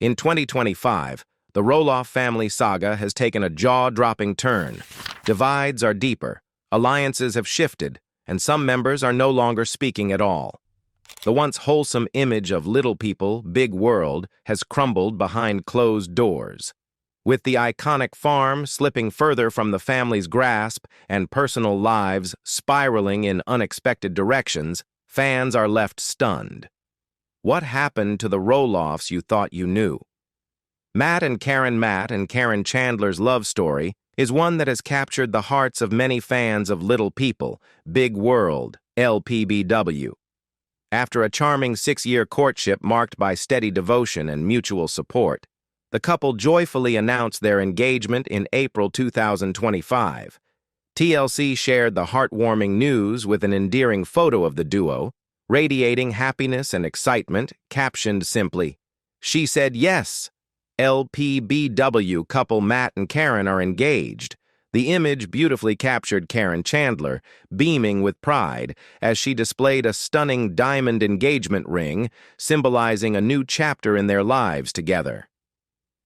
In 2025, the Roloff family saga has taken a jaw-dropping turn. Divides are deeper, alliances have shifted, and some members are no longer speaking at all. The once wholesome image of little people, big world has crumbled behind closed doors. With the iconic farm slipping further from the family's grasp and personal lives spiraling in unexpected directions, fans are left stunned. What happened to the Roloffs you thought you knew? Matt and Karen Chandler's love story is one that has captured the hearts of many fans of Little People, Big World, LPBW. After a charming 6-year courtship marked by steady devotion and mutual support, the couple joyfully announced their engagement in April 2025. TLC shared the heartwarming news with an endearing photo of the duo, radiating happiness and excitement, captioned simply, "She said yes. LPBW couple Matt and Karen are engaged." The image beautifully captured Karen Chandler, beaming with pride, as she displayed a stunning diamond engagement ring, symbolizing a new chapter in their lives together.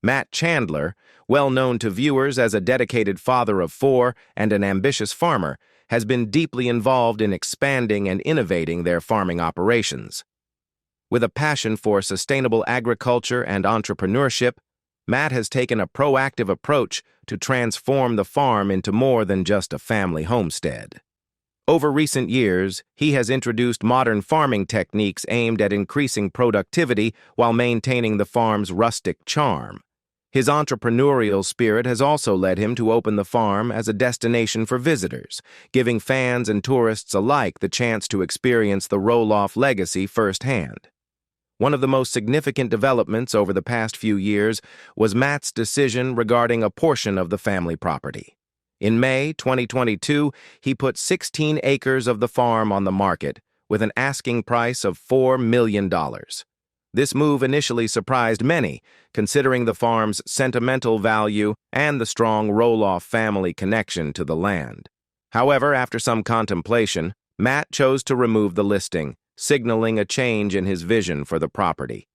Matt Chandler, well known to viewers as a dedicated father of 4 and an ambitious farmer, has been deeply involved in expanding and innovating their farming operations. With a passion for sustainable agriculture and entrepreneurship, Matt has taken a proactive approach to transform the farm into more than just a family homestead. Over recent years, he has introduced modern farming techniques aimed at increasing productivity while maintaining the farm's rustic charm. His entrepreneurial spirit has also led him to open the farm as a destination for visitors, giving fans and tourists alike the chance to experience the Roloff legacy firsthand. One of the most significant developments over the past few years was Matt's decision regarding a portion of the family property. In May 2022, he put 16 acres of the farm on the market with an asking price of $4 million. This move initially surprised many, considering the farm's sentimental value and the strong Roloff family connection to the land. However, after some contemplation, Matt chose to remove the listing, signaling a change in his vision for the property.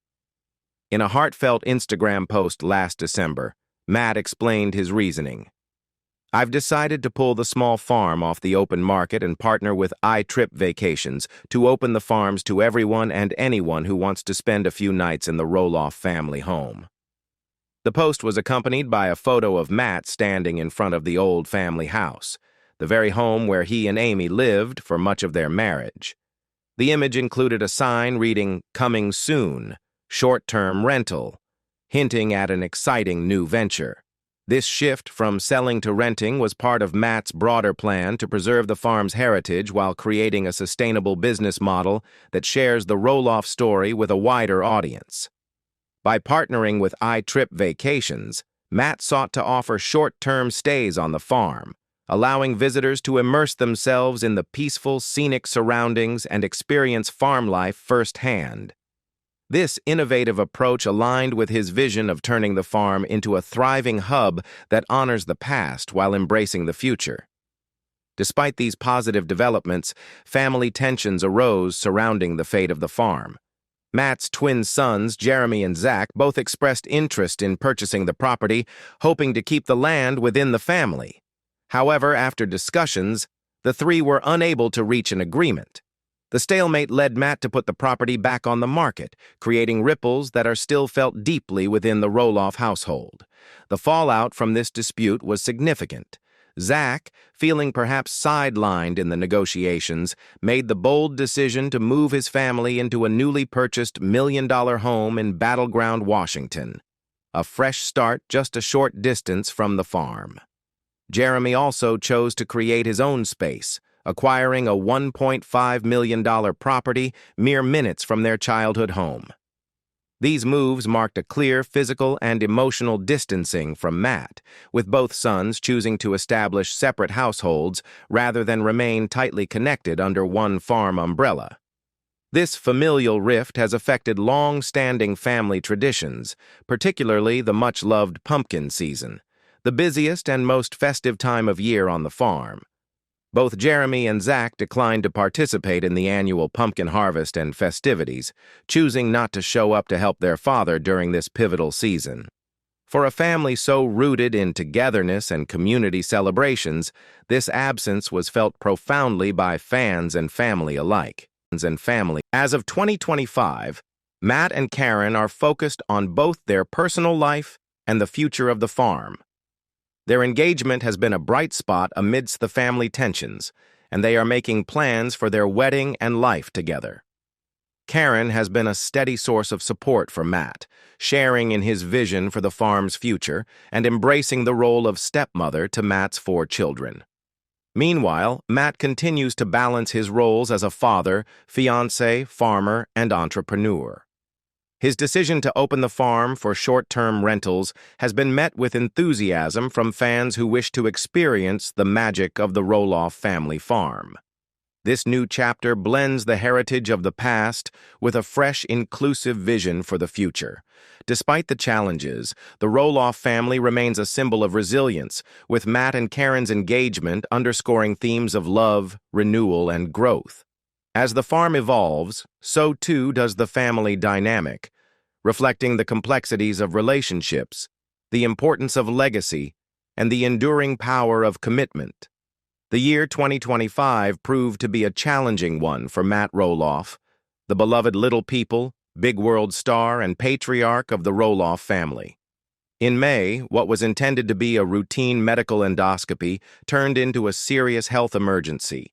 In a heartfelt Instagram post last December, Matt explained his reasoning. "I've decided to pull the small farm off the open market and partner with iTrip Vacations to open the farms to everyone and anyone who wants to spend a few nights in the Roloff family home." The post was accompanied by a photo of Matt standing in front of the old family house, the very home where he and Amy lived for much of their marriage. The image included a sign reading, "Coming soon, short-term rental," hinting at an exciting new venture. This shift from selling to renting was part of Matt's broader plan to preserve the farm's heritage while creating a sustainable business model that shares the Roloff story with a wider audience. By partnering with iTrip Vacations, Matt sought to offer short-term stays on the farm, allowing visitors to immerse themselves in the peaceful, scenic surroundings and experience farm life firsthand. This innovative approach aligned with his vision of turning the farm into a thriving hub that honors the past while embracing the future. Despite these positive developments, family tensions arose surrounding the fate of the farm. Matt's twin sons, Jeremy and Zach, both expressed interest in purchasing the property, hoping to keep the land within the family. However, after discussions, the three were unable to reach an agreement. The stalemate led Matt to put the property back on the market, creating ripples that are still felt deeply within the Roloff household. The fallout from this dispute was significant. Zach, feeling perhaps sidelined in the negotiations, made the bold decision to move his family into a newly purchased $1 million home in Battleground, Washington, a fresh start just a short distance from the farm. Jeremy also chose to create his own space, acquiring a $1.5 million property mere minutes from their childhood home. These moves marked a clear physical and emotional distancing from Matt, with both sons choosing to establish separate households rather than remain tightly connected under one farm umbrella. This familial rift has affected long-standing family traditions, particularly the much-loved pumpkin season, the busiest and most festive time of year on the farm. Both Jeremy and Zach declined to participate in the annual pumpkin harvest and festivities, choosing not to show up to help their father during this pivotal season. For a family so rooted in togetherness and community celebrations, this absence was felt profoundly by fans and family alike. As of 2025, Matt and Karen are focused on both their personal life and the future of the farm. Their engagement has been a bright spot amidst the family tensions, and they are making plans for their wedding and life together. Karen has been a steady source of support for Matt, sharing in his vision for the farm's future and embracing the role of stepmother to Matt's 4 children. Meanwhile, Matt continues to balance his roles as a father, fiancé, farmer, and entrepreneur. His decision to open the farm for short-term rentals has been met with enthusiasm from fans who wish to experience the magic of the Roloff family farm. This new chapter blends the heritage of the past with a fresh, inclusive vision for the future. Despite the challenges, the Roloff family remains a symbol of resilience, with Matt and Karen's engagement underscoring themes of love, renewal, and growth. As the farm evolves, so too does the family dynamic, reflecting the complexities of relationships, the importance of legacy, and the enduring power of commitment. The year 2025 proved to be a challenging one for Matt Roloff, the beloved little people, big world star, and patriarch of the Roloff family. In May, what was intended to be a routine medical endoscopy turned into a serious health emergency.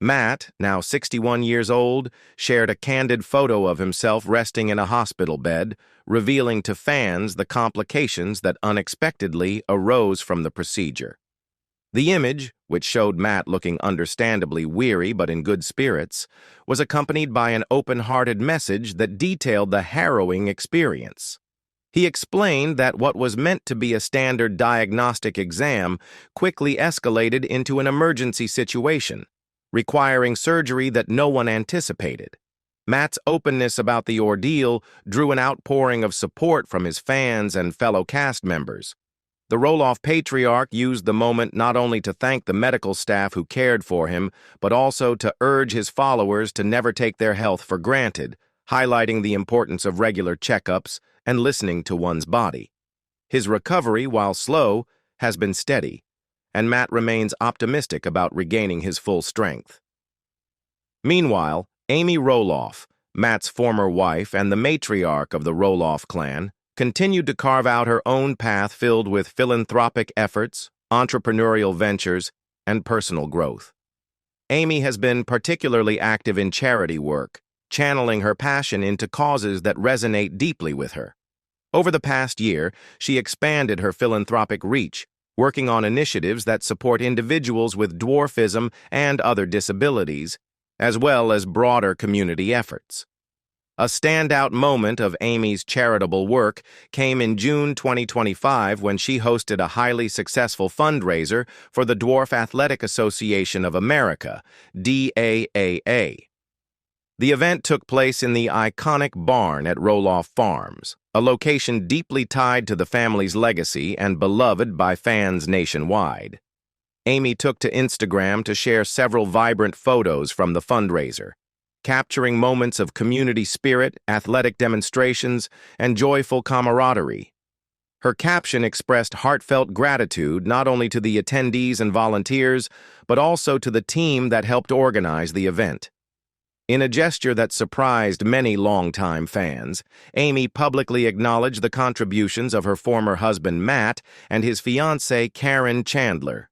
Matt, now 61 years old, shared a candid photo of himself resting in a hospital bed, revealing to fans the complications that unexpectedly arose from the procedure. The image, which showed Matt looking understandably weary but in good spirits, was accompanied by an open-hearted message that detailed the harrowing experience. He explained that what was meant to be a standard diagnostic exam quickly escalated into an emergency situation, requiring surgery that no one anticipated. Matt's openness about the ordeal drew an outpouring of support from his fans and fellow cast members. The Roloff patriarch used the moment not only to thank the medical staff who cared for him, but also to urge his followers to never take their health for granted, highlighting the importance of regular checkups and listening to one's body. His recovery, while slow, has been steady, and Matt remains optimistic about regaining his full strength. Meanwhile, Amy Roloff, Matt's former wife and the matriarch of the Roloff clan, continued to carve out her own path filled with philanthropic efforts, entrepreneurial ventures, and personal growth. Amy has been particularly active in charity work, channeling her passion into causes that resonate deeply with her. Over the past year, she expanded her philanthropic reach, working on initiatives that support individuals with dwarfism and other disabilities, as well as broader community efforts. A standout moment of Amy's charitable work came in June 2025 when she hosted a highly successful fundraiser for the Dwarf Athletic Association of America, DAAA. The event took place in the iconic barn at Roloff Farms, a location deeply tied to the family's legacy and beloved by fans nationwide. Amy took to Instagram to share several vibrant photos from the fundraiser, capturing moments of community spirit, athletic demonstrations, and joyful camaraderie. Her caption expressed heartfelt gratitude not only to the attendees and volunteers, but also to the team that helped organize the event. In a gesture that surprised many longtime fans, Amy publicly acknowledged the contributions of her former husband Matt and his fiancée Karen Chandler.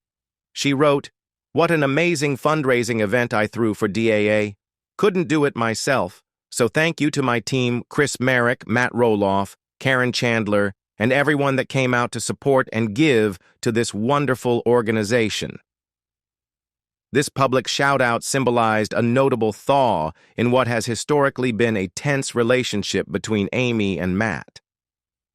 She wrote, "What an amazing fundraising event I threw for DAA. Couldn't do it myself, so thank you to my team, Chris Merrick, Matt Roloff, Karen Chandler, and everyone that came out to support and give to this wonderful organization." This public shout-out symbolized a notable thaw in what has historically been a tense relationship between Amy and Matt.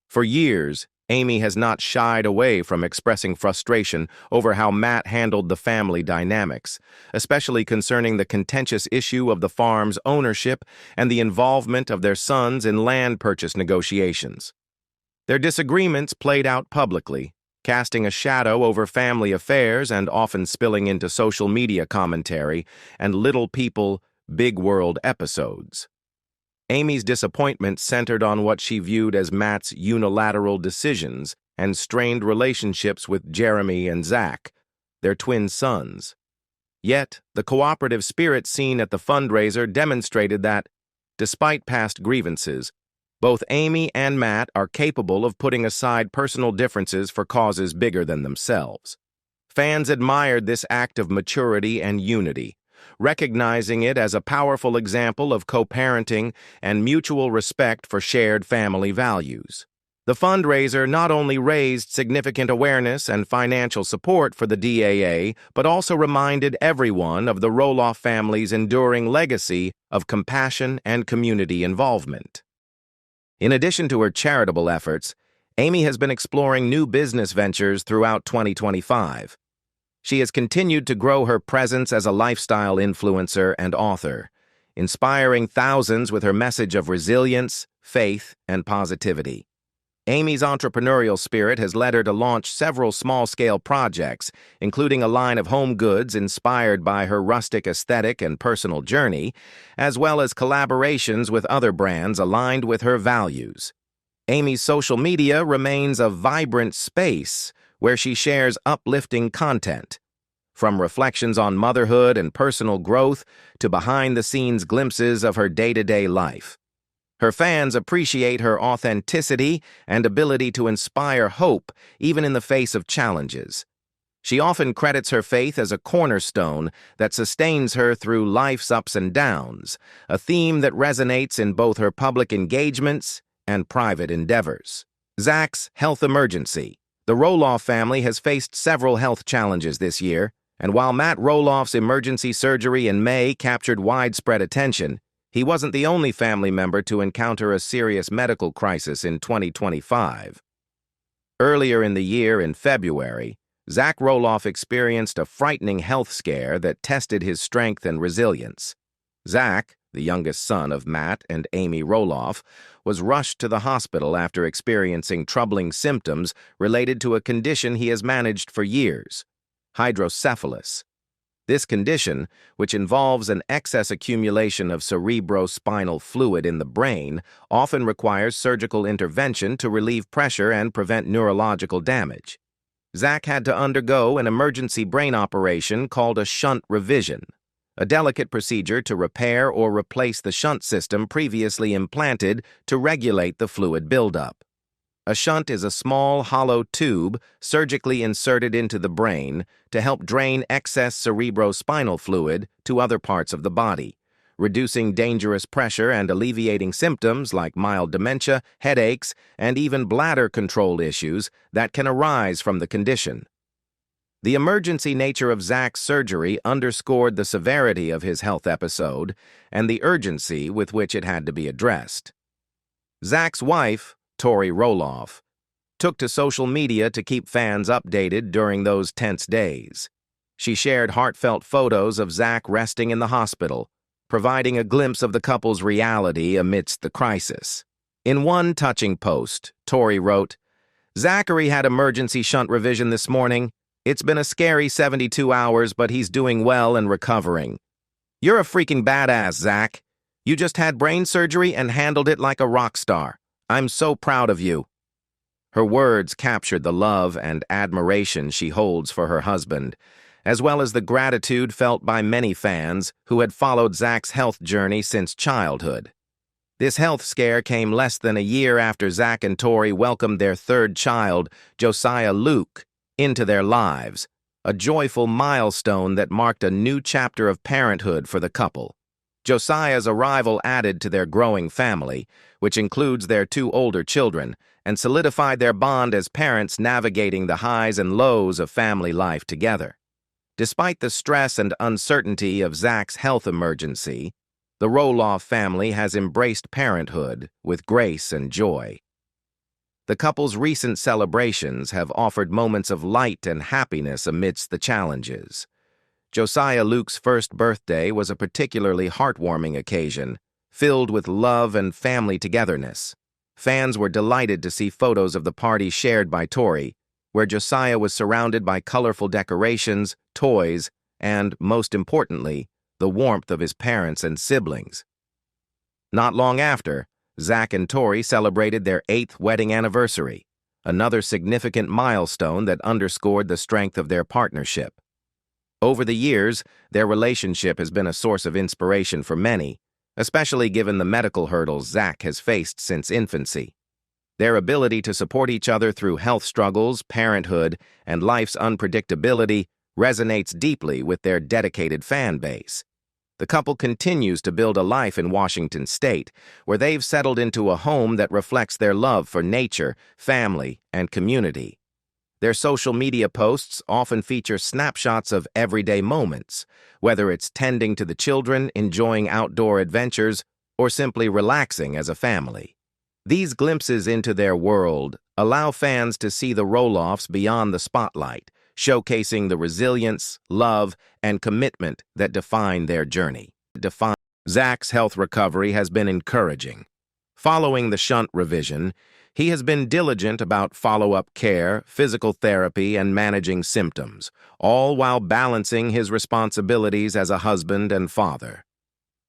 For years, Amy has not shied away from expressing frustration over how Matt handled the family dynamics, especially concerning the contentious issue of the farm's ownership and the involvement of their sons in land purchase negotiations. Their disagreements played out publicly, casting a shadow over family affairs and often spilling into social media commentary and little people, big world episodes. Amy's disappointment centered on what she viewed as Matt's unilateral decisions and strained relationships with Jeremy and Zach, their twin sons. Yet, the cooperative spirit seen at the fundraiser demonstrated that, despite past grievances, both Amy and Matt are capable of putting aside personal differences for causes bigger than themselves. Fans admired this act of maturity and unity, recognizing it as a powerful example of co-parenting and mutual respect for shared family values. The fundraiser not only raised significant awareness and financial support for the DAA, but also reminded everyone of the Roloff family's enduring legacy of compassion and community involvement. In addition to her charitable efforts, Amy has been exploring new business ventures throughout 2025. She has continued to grow her presence as a lifestyle influencer and author, inspiring thousands with her message of resilience, faith, and positivity. Amy's entrepreneurial spirit has led her to launch several small-scale projects, including a line of home goods inspired by her rustic aesthetic and personal journey, as well as collaborations with other brands aligned with her values. Amy's social media remains a vibrant space where she shares uplifting content, from reflections on motherhood and personal growth to behind-the-scenes glimpses of her day-to-day life. Her fans appreciate her authenticity and ability to inspire hope even in the face of challenges. She often credits her faith as a cornerstone that sustains her through life's ups and downs, a theme that resonates in both her public engagements and private endeavors. Zach's health emergency. The Roloff family has faced several health challenges this year, and while Matt Roloff's emergency surgery in May captured widespread attention, he wasn't the only family member to encounter a serious medical crisis in 2025. Earlier in the year, in February, Zach Roloff experienced a frightening health scare that tested his strength and resilience. Zach, the youngest son of Matt and Amy Roloff, was rushed to the hospital after experiencing troubling symptoms related to a condition he has managed for years: hydrocephalus. This condition, which involves an excess accumulation of cerebrospinal fluid in the brain, often requires surgical intervention to relieve pressure and prevent neurological damage. Zach had to undergo an emergency brain operation called a shunt revision, a delicate procedure to repair or replace the shunt system previously implanted to regulate the fluid buildup. A shunt is a small, hollow tube surgically inserted into the brain to help drain excess cerebrospinal fluid to other parts of the body, reducing dangerous pressure and alleviating symptoms like mild dementia, headaches, and even bladder control issues that can arise from the condition. The emergency nature of Zach's surgery underscored the severity of his health episode and the urgency with which it had to be addressed. Zach's wife, Audrey Roloff, took to social media to keep fans updated during those tense days. She shared heartfelt photos of Zach resting in the hospital, providing a glimpse of the couple's reality amidst the crisis. In one touching post, Audrey wrote, "Zachary had emergency shunt revision this morning. It's been a scary 72 hours, but he's doing well and recovering. You're a freaking badass, Zach. You just had brain surgery and handled it like a rock star. I'm so proud of you." Her words captured the love and admiration she holds for her husband, as well as the gratitude felt by many fans who had followed Zach's health journey since childhood. This health scare came less than a year after Zach and Audrey welcomed their third child, Josiah Luke, into their lives, a joyful milestone that marked a new chapter of parenthood for the couple. Josiah's arrival added to their growing family, which includes their two older children, and solidified their bond as parents navigating the highs and lows of family life together. Despite the stress and uncertainty of Zach's health emergency, the Roloff family has embraced parenthood with grace and joy. The couple's recent celebrations have offered moments of light and happiness amidst the challenges. Josiah Luke's first birthday was a particularly heartwarming occasion, filled with love and family togetherness. Fans were delighted to see photos of the party shared by Audrey, where Josiah was surrounded by colorful decorations, toys, and, most importantly, the warmth of his parents and siblings. Not long after, Zach and Tori celebrated their 8th wedding anniversary, another significant milestone that underscored the strength of their partnership. Over the years, their relationship has been a source of inspiration for many, especially given the medical hurdles Zach has faced since infancy. Their ability to support each other through health struggles, parenthood, and life's unpredictability resonates deeply with their dedicated fan base. The couple continues to build a life in Washington State, where they've settled into a home that reflects their love for nature, family, and community. Their social media posts often feature snapshots of everyday moments, whether it's tending to the children, enjoying outdoor adventures, or simply relaxing as a family. These glimpses into their world allow fans to see the Roloffs beyond the spotlight, showcasing the resilience, love, and commitment that define their journey. Zach's health recovery has been encouraging. Following the shunt revision, he has been diligent about follow-up care, physical therapy, and managing symptoms, all while balancing his responsibilities as a husband and father.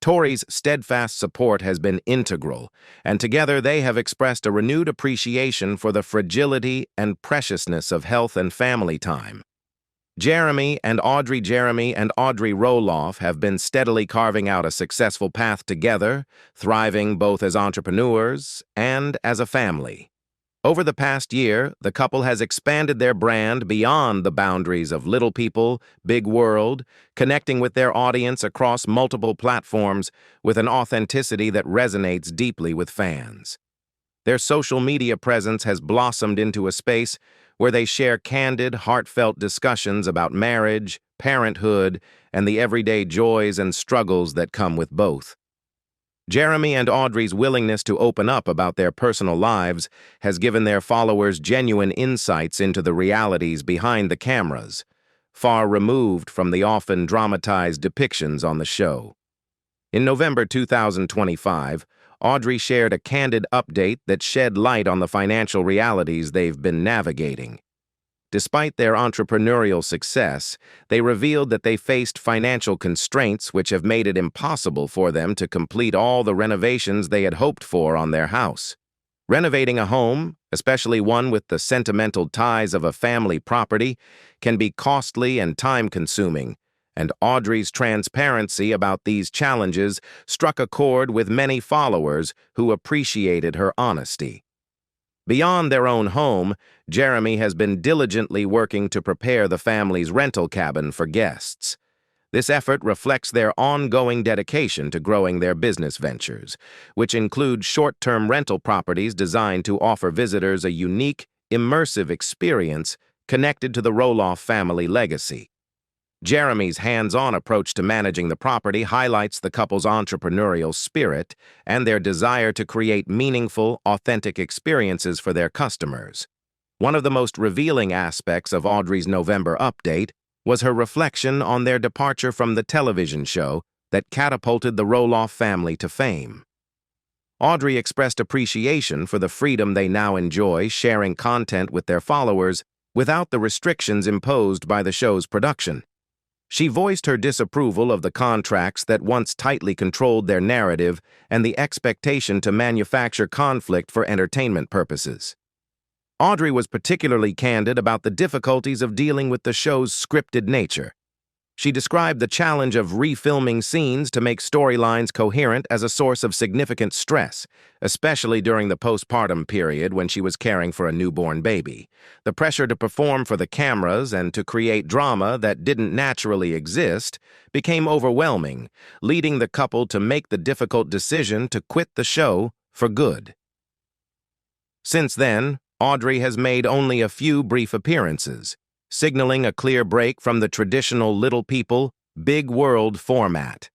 Tori's steadfast support has been integral, and together they have expressed a renewed appreciation for the fragility and preciousness of health and family time. Jeremy and Audrey Roloff have been steadily carving out a successful path together, thriving both as entrepreneurs and as a family. Over the past year, the couple has expanded their brand beyond the boundaries of Little People, Big World, connecting with their audience across multiple platforms with an authenticity that resonates deeply with fans. Their social media presence has blossomed into a space where they share candid, heartfelt discussions about marriage, parenthood, and the everyday joys and struggles that come with both. Jeremy and Audrey's willingness to open up about their personal lives has given their followers genuine insights into the realities behind the cameras, far removed from the often dramatized depictions on the show. In November 2025, Audrey shared a candid update that shed light on the financial realities they've been navigating. Despite their entrepreneurial success, they revealed that they faced financial constraints which have made it impossible for them to complete all the renovations they had hoped for on their house. Renovating a home, especially one with the sentimental ties of a family property, can be costly and time-consuming, and Audrey's transparency about these challenges struck a chord with many followers who appreciated her honesty. Beyond their own home, Jeremy has been diligently working to prepare the family's rental cabin for guests. This effort reflects their ongoing dedication to growing their business ventures, which include short-term rental properties designed to offer visitors a unique, immersive experience connected to the Roloff family legacy. Jeremy's hands-on approach to managing the property highlights the couple's entrepreneurial spirit and their desire to create meaningful, authentic experiences for their customers. One of the most revealing aspects of Audrey's November update was her reflection on their departure from the television show that catapulted the Roloff family to fame. Audrey expressed appreciation for the freedom they now enjoy sharing content with their followers without the restrictions imposed by the show's production. She voiced her disapproval of the contracts that once tightly controlled their narrative and the expectation to manufacture conflict for entertainment purposes. Audrey was particularly candid about the difficulties of dealing with the show's scripted nature. She described the challenge of refilming scenes to make storylines coherent as a source of significant stress, especially during the postpartum period when she was caring for a newborn baby. The pressure to perform for the cameras and to create drama that didn't naturally exist became overwhelming, leading the couple to make the difficult decision to quit the show for good. Since then, Audrey has made only a few brief appearances, signaling a clear break from the traditional Little People, Big World format.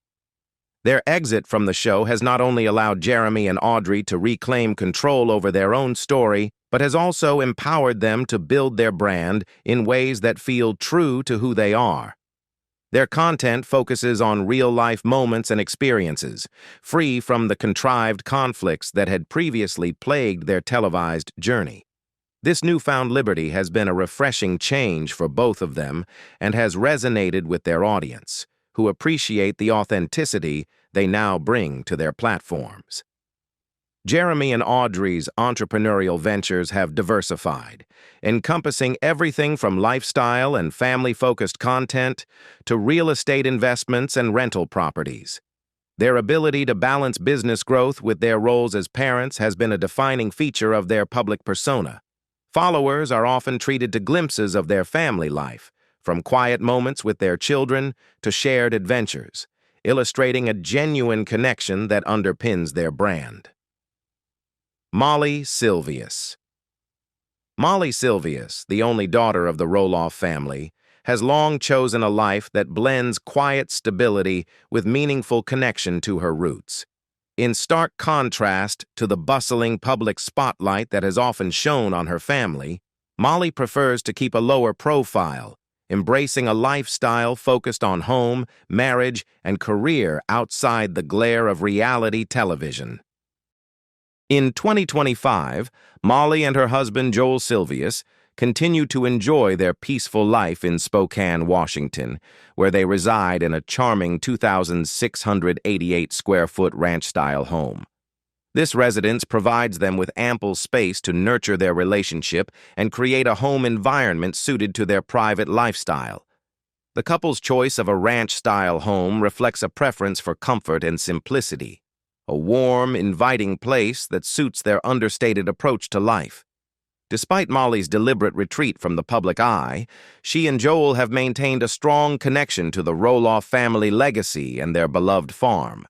Their exit from the show has not only allowed Jeremy and Audrey to reclaim control over their own story, but has also empowered them to build their brand in ways that feel true to who they are. Their content focuses on real-life moments and experiences, free from the contrived conflicts that had previously plagued their televised journey. This newfound liberty has been a refreshing change for both of them and has resonated with their audience, who appreciate the authenticity they now bring to their platforms. Jeremy and Audrey's entrepreneurial ventures have diversified, encompassing everything from lifestyle and family-focused content to real estate investments and rental properties. Their ability to balance business growth with their roles as parents has been a defining feature of their public persona. Followers are often treated to glimpses of their family life, from quiet moments with their children to shared adventures, illustrating a genuine connection that underpins their brand. Molly Silvius. Molly Silvius, the only daughter of the Roloff family, has long chosen a life that blends quiet stability with meaningful connection to her roots. In stark contrast to the bustling public spotlight that has often shone on her family, Molly prefers to keep a lower profile, embracing a lifestyle focused on home, marriage, and career outside the glare of reality television. In 2025, Molly and her husband Joel Silvius continue to enjoy their peaceful life in Spokane, Washington, where they reside in a charming 2,688-square-foot ranch-style home. This residence provides them with ample space to nurture their relationship and create a home environment suited to their private lifestyle. The couple's choice of a ranch-style home reflects a preference for comfort and simplicity, a warm, inviting place that suits their understated approach to life. Despite Molly's deliberate retreat from the public eye, she and Joel have maintained a strong connection to the Roloff family legacy and their beloved farm.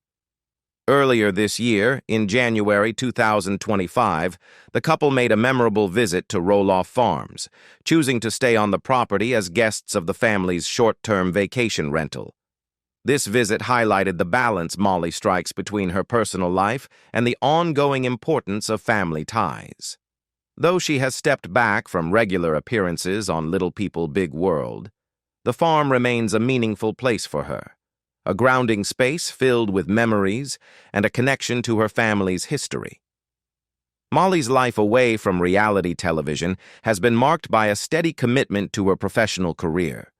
Earlier this year, in January 2025, the couple made a memorable visit to Roloff Farms, choosing to stay on the property as guests of the family's short-term vacation rental. This visit highlighted the balance Molly strikes between her personal life and the ongoing importance of family ties. Though she has stepped back from regular appearances on Little People, Big World, the farm remains a meaningful place for her, a grounding space filled with memories and a connection to her family's history. Molly's life away from reality television has been marked by a steady commitment to her professional career.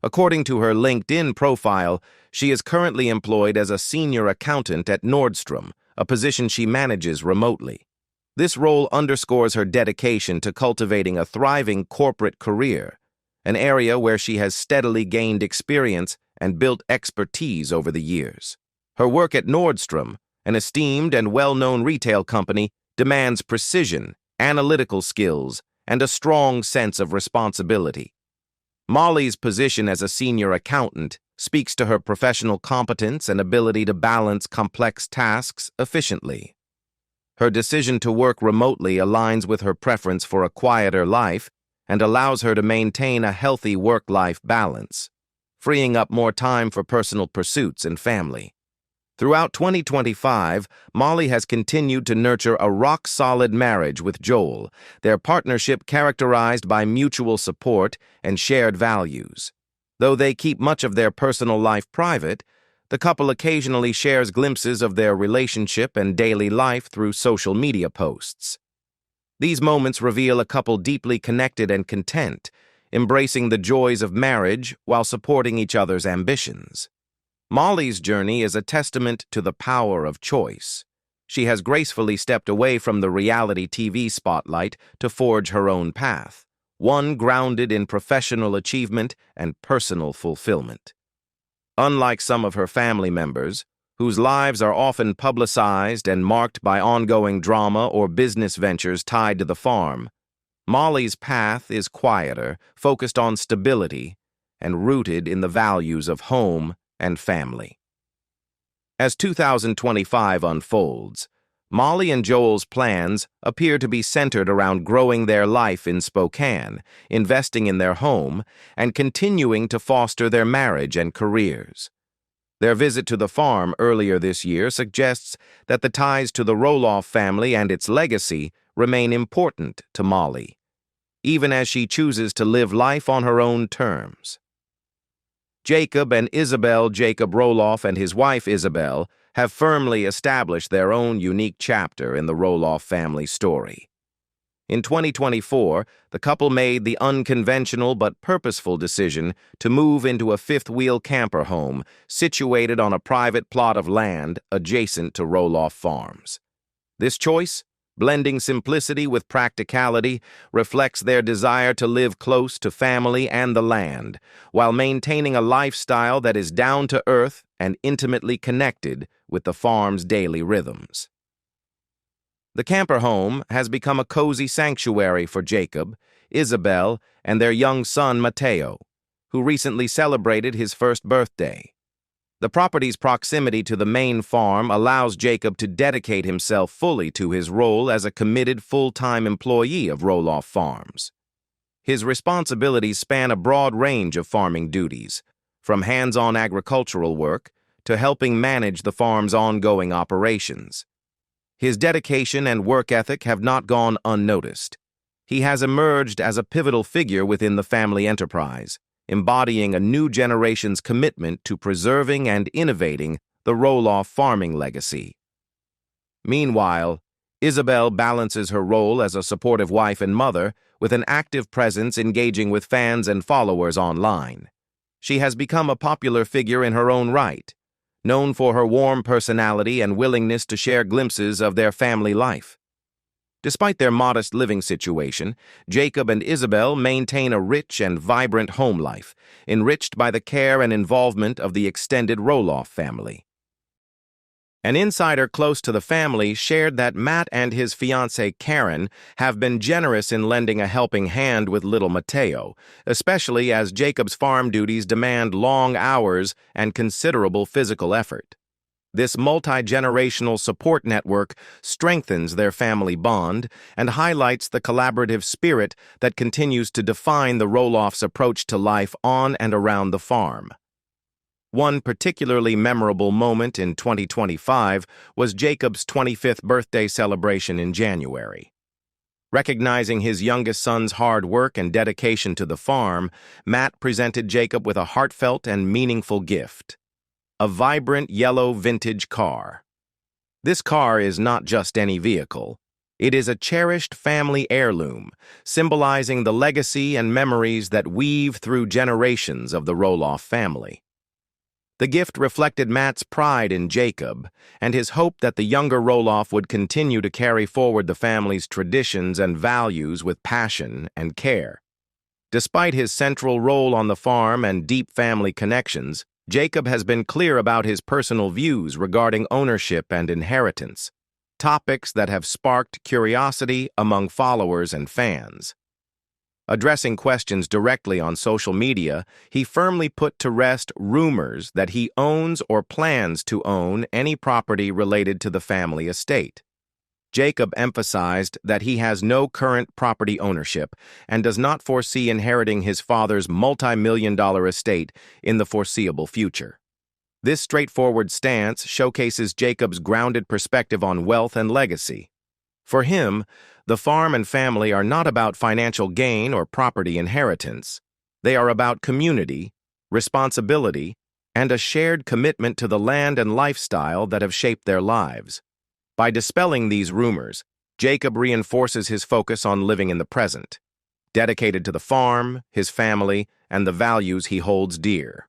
According to her LinkedIn profile, she is currently employed as a senior accountant at Nordstrom, a position she manages remotely. This role underscores her dedication to cultivating a thriving corporate career, an area where she has steadily gained experience and built expertise over the years. Her work at Nordstrom, an esteemed and well-known retail company, demands precision, analytical skills, and a strong sense of responsibility. Molly's position as a senior accountant speaks to her professional competence and ability to balance complex tasks efficiently. Her decision to work remotely aligns with her preference for a quieter life and allows her to maintain a healthy work-life balance, freeing up more time for personal pursuits and family. Throughout 2025, Molly has continued to nurture a rock-solid marriage with Joel, their partnership characterized by mutual support and shared values. Though they keep much of their personal life private, the couple occasionally shares glimpses of their relationship and daily life through social media posts. These moments reveal a couple deeply connected and content, embracing the joys of marriage while supporting each other's ambitions. Molly's journey is a testament to the power of choice. She has gracefully stepped away from the reality TV spotlight to forge her own path, one grounded in professional achievement and personal fulfillment. Unlike some of her family members, whose lives are often publicized and marked by ongoing drama or business ventures tied to the farm, Molly's path is quieter, focused on stability, and rooted in the values of home and family. As 2025 unfolds, Molly and Joel's plans appear to be centered around growing their life in Spokane, investing in their home, and continuing to foster their marriage and careers. Their visit to the farm earlier this year suggests that the ties to the Roloff family and its legacy remain important to Molly, even as she chooses to live life on her own terms. Jacob and Isabel Jacob Roloff and his wife Isabel have firmly established their own unique chapter in the Roloff family story. In 2024, the couple made the unconventional but purposeful decision to move into a fifth-wheel camper home situated on a private plot of land adjacent to Roloff Farms. This choice, blending simplicity with practicality, reflects their desire to live close to family and the land, while maintaining a lifestyle that is down to earth and intimately connected with the farm's daily rhythms. The camper home has become a cozy sanctuary for Jacob, Isabel, and their young son Mateo, who recently celebrated his first birthday. The property's proximity to the main farm allows Jacob to dedicate himself fully to his role as a committed full-time employee of Roloff Farms. His responsibilities span a broad range of farming duties, from hands-on agricultural work to helping manage the farm's ongoing operations. His dedication and work ethic have not gone unnoticed. He has emerged as a pivotal figure within the family enterprise, embodying a new generation's commitment to preserving and innovating the Roloff farming legacy. Meanwhile, Isabel balances her role as a supportive wife and mother with an active presence engaging with fans and followers online. She has become a popular figure in her own right, known for her warm personality and willingness to share glimpses of their family life. Despite their modest living situation, Jacob and Isabel maintain a rich and vibrant home life, enriched by the care and involvement of the extended Roloff family. An insider close to the family shared that Matt and his fiancée Karen have been generous in lending a helping hand with little Mateo, especially as Jacob's farm duties demand long hours and considerable physical effort. This multi-generational support network strengthens their family bond and highlights the collaborative spirit that continues to define the Roloff's approach to life on and around the farm. One particularly memorable moment in 2025 was Jacob's 25th birthday celebration in January. Recognizing his youngest son's hard work and dedication to the farm, Matt presented Jacob with a heartfelt and meaningful gift: a vibrant yellow vintage car. This car is not just any vehicle. It is a cherished family heirloom, symbolizing the legacy and memories that weave through generations of the Roloff family. The gift reflected Matt's pride in Jacob and his hope that the younger Roloff would continue to carry forward the family's traditions and values with passion and care. Despite his central role on the farm and deep family connections, Jacob has been clear about his personal views regarding ownership and inheritance, topics that have sparked curiosity among followers and fans. Addressing questions directly on social media, he firmly put to rest rumors that he owns or plans to own any property related to the family estate. Jacob emphasized that he has no current property ownership and does not foresee inheriting his father's multi-million-dollar estate in the foreseeable future. This straightforward stance showcases Jacob's grounded perspective on wealth and legacy. For him, the farm and family are not about financial gain or property inheritance. They are about community, responsibility, and a shared commitment to the land and lifestyle that have shaped their lives. By dispelling these rumors, Jacob reinforces his focus on living in the present, dedicated to the farm, his family, and the values he holds dear.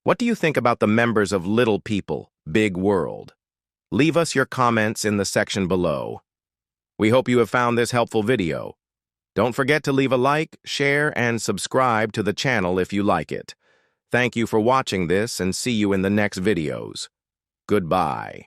What do you think about the members of Little People, Big World? Leave us your comments in the section below. We hope you have found this helpful video. Don't forget to leave a like, share, and subscribe to the channel if you like it. Thank you for watching this and see you in the next videos. Goodbye.